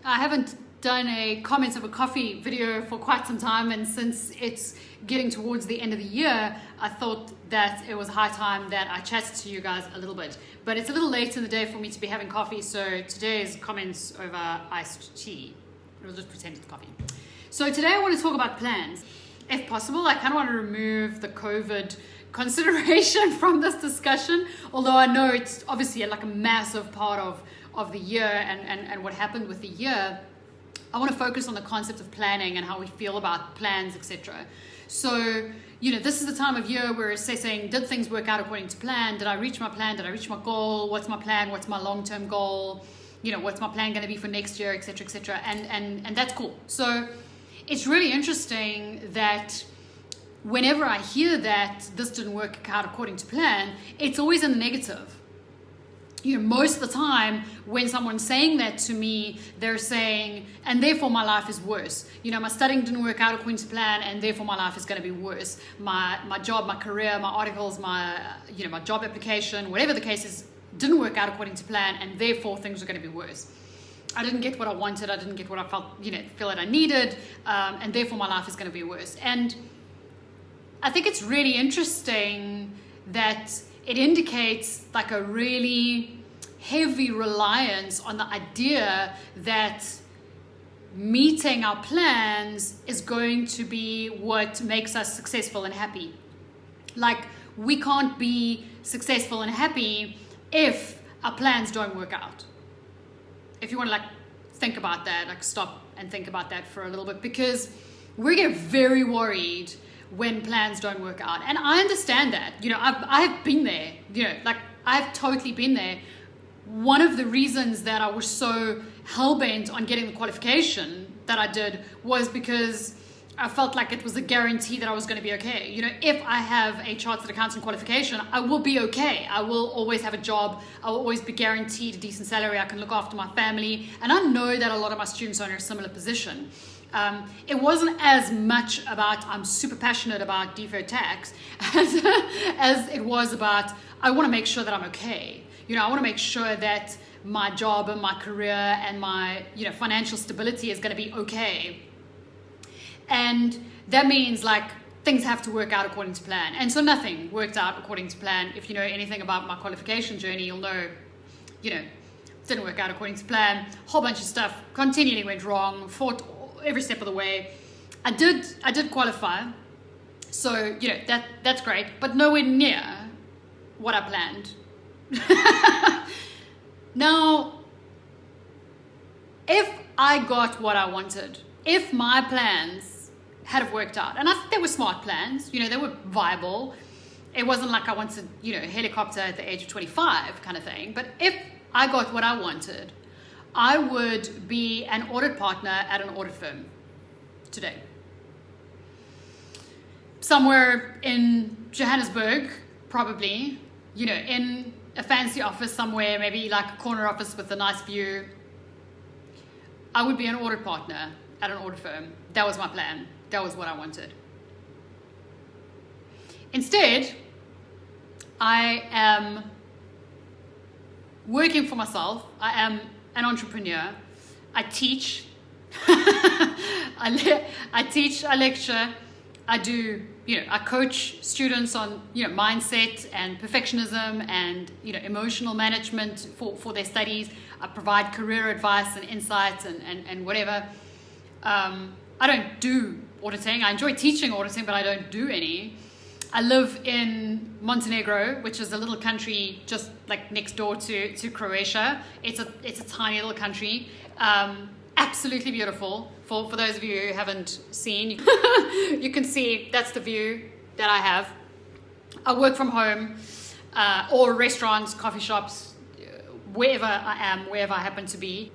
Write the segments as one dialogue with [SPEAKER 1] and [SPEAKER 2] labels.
[SPEAKER 1] I haven't done a comments of a coffee video for quite some time, and since it's getting towards the end of the year, I thought that it was high time that I chatted to you guys a little bit. But it's a little late in the day for me to be having coffee, so today's comments over iced tea. We'll just pretend it's coffee. So today I want to talk about plans. If possible, I kind of want to remove the COVID consideration from this discussion, although I know it's obviously like a massive part of the year and what happened with the year. I want to focus on the concept of planning and how we feel about plans, etc. So, this is the time of year we're assessing, did things work out according to plan? Did I reach my plan? Did I reach my goal? What's my plan? What's my long-term goal? What's my plan going to be for next year, etc., etc. And that's cool. So it's really interesting that whenever I hear that this didn't work out according to plan, it's always in the negative. Most of the time when someone's saying that to me, they're saying, and therefore my life is worse. My studying didn't work out according to plan, and therefore my life is going to be worse. My job, my career, my articles, my job application, whatever the case is, didn't work out according to plan, and therefore things are going to be worse. I didn't get what I wanted. I didn't get what I feel that I needed, and therefore my life is going to be worse. And I think it's really interesting that it indicates like a really heavy reliance on the idea that meeting our plans is going to be what makes us successful and happy. Like, we can't be successful and happy if our plans don't work out. If you want to think about that, stop and think about that for a little bit, because we get very worried when plans don't work out. And I understand that. I've been there. I've totally been there. One of the reasons that I was so hell-bent on getting the qualification that I did was because I felt like it was a guarantee that I was going to be okay. If I have a chartered accountant qualification, I will be okay. I will always have a job. I will always be guaranteed a decent salary. I can look after my family. And I know that a lot of my students are in a similar position. It wasn't as much about I'm super passionate about deferred tax as it was about I want to make sure that I'm okay. I want to make sure that my job and my career and my financial stability is going to be okay. And that means things have to work out according to plan. And so nothing worked out according to plan. If you know anything about my qualification journey, you'll know, didn't work out according to plan. Whole bunch of stuff continually went wrong, fought every step of the way. I did qualify. So, that's great, but nowhere near what I planned. Now, if I got what I wanted, if my plans had have worked out, and I think they were smart plans, they were viable. It wasn't like I wanted, a helicopter at the age of 25 kind of thing. But if I got what I wanted, I would be an audit partner at an audit firm today. Somewhere in Johannesburg, probably, in a fancy office somewhere, maybe like a corner office with a nice view. I would be an audit partner at an audit firm. That was my plan. That was what I wanted. Instead, I am working for myself. I am an entrepreneur. I teach. I teach, I lecture. I do, I coach students on, mindset and perfectionism and, emotional management for their studies. I provide career advice and insights and whatever. I don't do auditing. I enjoy teaching auditing, but I don't do any. I live in Montenegro, which is a little country just next door to Croatia. It's a tiny little country. Absolutely beautiful. For those of you who haven't seen, you can see that's the view that I have. I work from home, or restaurants, coffee shops, wherever I am, wherever I happen to be.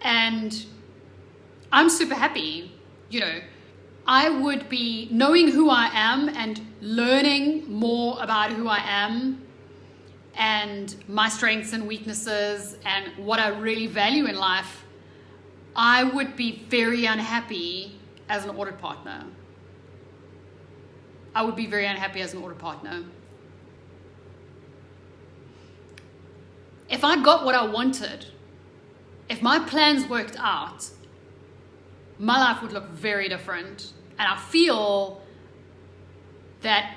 [SPEAKER 1] And I'm super happy. I would be knowing who I am and learning more about who I am and my strengths and weaknesses and what I really value in life. I would be very unhappy as an audit partner. I would be very unhappy as an audit partner. If I got what I wanted, if my plans worked out, my life would look very different. And I feel that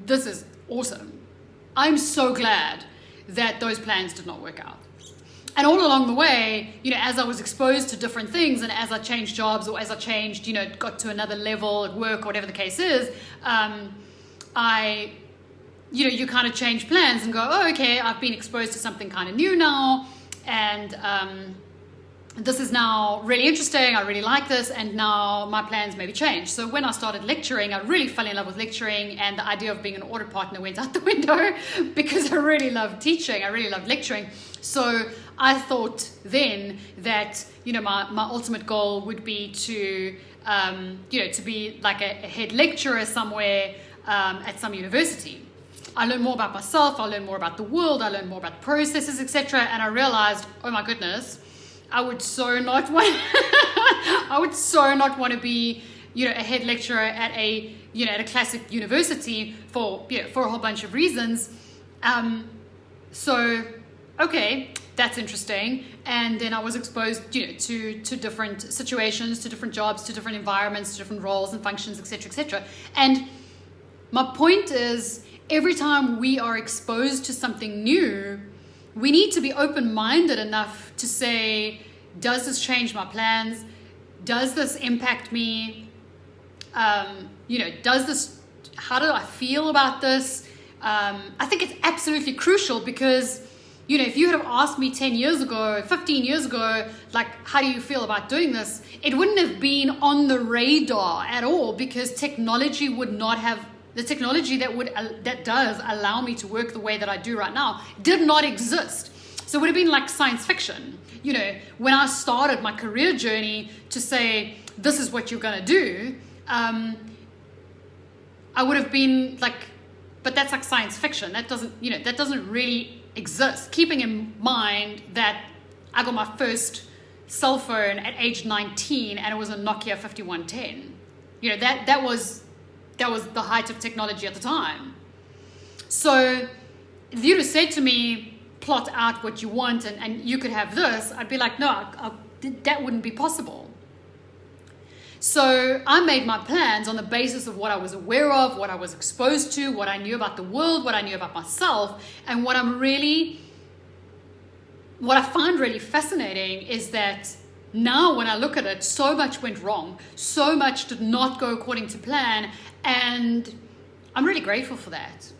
[SPEAKER 1] this is awesome. I'm so glad that those plans did not work out. And all along the way, as I was exposed to different things, and as I changed jobs, or as I changed, got to another level at work, or whatever the case is, you kind of change plans and go, oh, okay, I've been exposed to something kind of new now, and this is now really interesting, I really like this, and now my plans maybe change. So when I started lecturing, I really fell in love with lecturing, and the idea of being an audit partner went out the window because I really loved teaching, I really loved lecturing. So I thought then that, my ultimate goal would be to be like a head lecturer somewhere at some university. I learned more about myself, I learned more about the world, I learned more about processes, etc. And I realized, oh my goodness, I would so not want to be, a head lecturer at a classic university for a whole bunch of reasons. So, okay, that's interesting. And then I was exposed, to different situations, to different jobs, to different environments, to different roles and functions, etc., etc. And my point is, every time we are exposed to something new, we need to be open-minded enough to say, does this change my plans? Does this impact me? How do I feel about this? I think it's absolutely crucial because, if you had asked me 10 years ago, 15 years ago, like, how do you feel about doing this? It wouldn't have been on the radar at all, because technology would not have, the technology that does allow me to work the way that I do right now did not exist. So it would have been like science fiction. When I started my career journey to say, this is what you're going to do, I would have been like, but that's like science fiction. That doesn't really exist. Keeping in mind that I got my first cell phone at age 19 and it was a Nokia 5110. That was the height of technology at the time. So if you'd have said to me, plot out what you want and you could have this, I'd be like, no, that wouldn't be possible. So I made my plans on the basis of what I was aware of, what I was exposed to, what I knew about the world, what I knew about myself. And what I find really fascinating is that now when I look at it, so much went wrong. So much did not go according to plan. And I'm really grateful for that.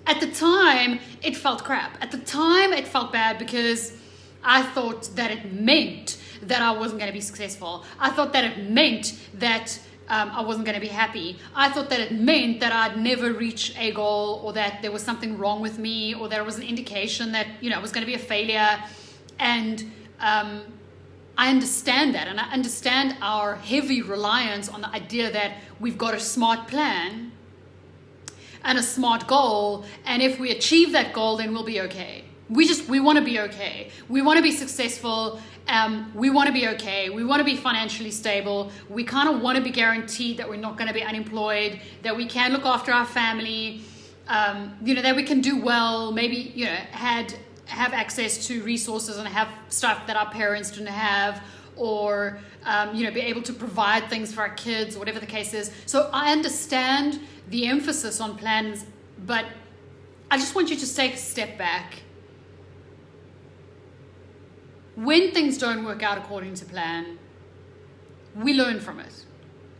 [SPEAKER 1] At the time, it felt crap. At the time, it felt bad because I thought that it meant that I wasn't going to be successful. I thought that it meant that I wasn't going to be happy. I thought that it meant that I'd never reach a goal, or that there was something wrong with me, or that it was an indication that, I was going to be a failure. And I understand that. And I understand our heavy reliance on the idea that we've got a smart plan and a smart goal, and if we achieve that goal, then we'll be okay. We want to be okay. We want to be successful. We want to be okay. We want to be financially stable. We kind of want to be guaranteed that we're not going to be unemployed, that we can look after our family, that we can do well, maybe, have access to resources and have stuff that our parents didn't have, or, be able to provide things for our kids, whatever the case is. So I understand the emphasis on plans, but I just want you to take a step back. When things don't work out according to plan, we learn from it.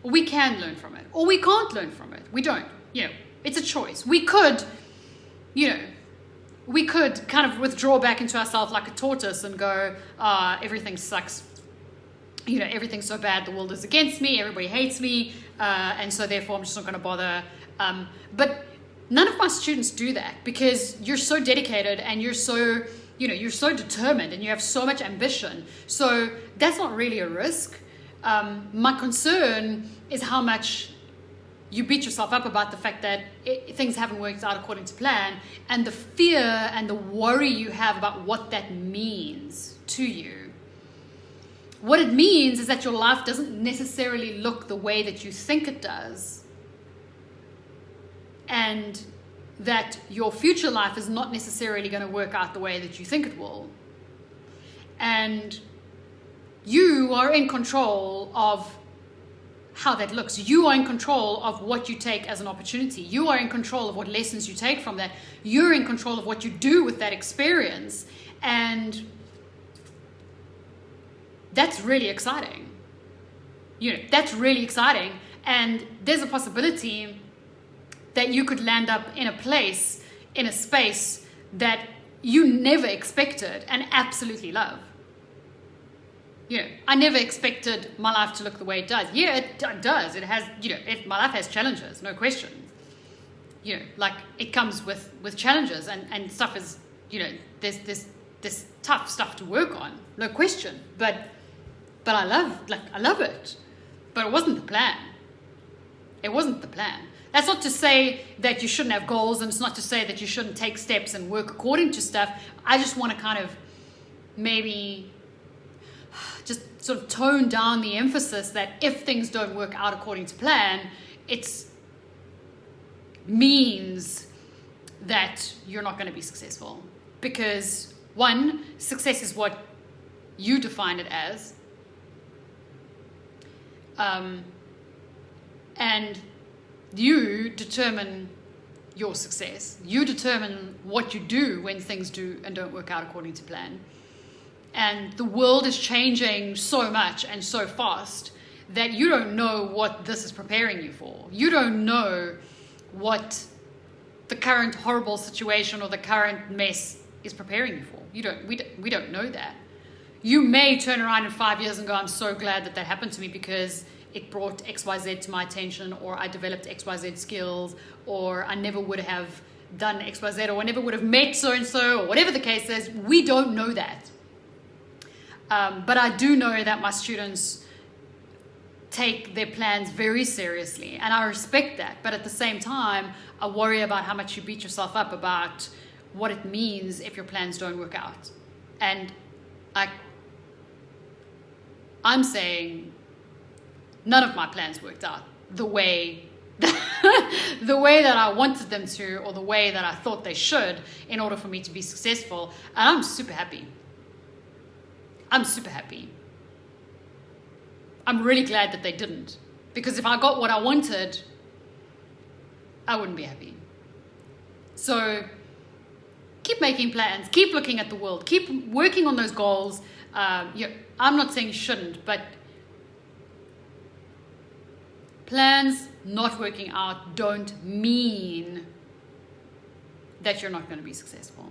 [SPEAKER 1] Or we can learn from it. Or we can't learn from it. We don't. It's a choice. We could kind of withdraw back into ourselves like a tortoise and go, everything sucks. Everything's so bad, the world is against me, everybody hates me, and so therefore I'm just not going to bother. But none of my students do that, because you're so dedicated and you're so determined and you have so much ambition. So that's not really a risk. My concern is how much you beat yourself up about the fact that things haven't worked out according to plan, and the fear and the worry you have about what that means to you. What it means is that your life doesn't necessarily look the way that you think it does, and that your future life is not necessarily going to work out the way that you think it will. And you are in control of how that looks. You are in control of what you take as an opportunity. You are in control of what lessons you take from that. You're in control of what you do with that experience. And that's really exciting. That's really exciting. And there's a possibility that you could land up in a place, in a space that you never expected and absolutely love. I never expected my life to look the way it does. Yeah, it does. It has, my life has challenges, no question. Like it comes with challenges and stuff is, there's tough stuff to work on, no question. But I love it. But it wasn't the plan. It wasn't the plan. That's not to say that you shouldn't have goals, and it's not to say that you shouldn't take steps and work according to stuff. I just want to kind of maybe just sort of tone down the emphasis that if things don't work out according to plan, it means that you're not going to be successful. Because one, success is what you define it as. And you determine your success. You determine what you do when things do and don't work out according to plan. And the world is changing so much and so fast that you don't know what this is preparing you for. You don't know what the current horrible situation or the current mess is preparing you for. We don't know that. You may turn around in 5 years and go, I'm so glad that happened to me because it brought XYZ to my attention, or I developed XYZ skills, or I never would have done XYZ, or I never would have met so-and-so, or whatever the case is. We don't know that. But I do know that my students take their plans very seriously, and I respect that. But at the same time, I worry about how much you beat yourself up about what it means if your plans don't work out. And I'm saying none of my plans worked out the way that I wanted them to, or the way that I thought they should, in order for me to be successful. And I'm super happy. I'm super happy. I'm really glad that they didn't. Because if I got what I wanted, I wouldn't be happy. So keep making plans. Keep looking at the world. Keep working on those goals. I'm not saying you shouldn't, but plans not working out don't mean that you're not going to be successful.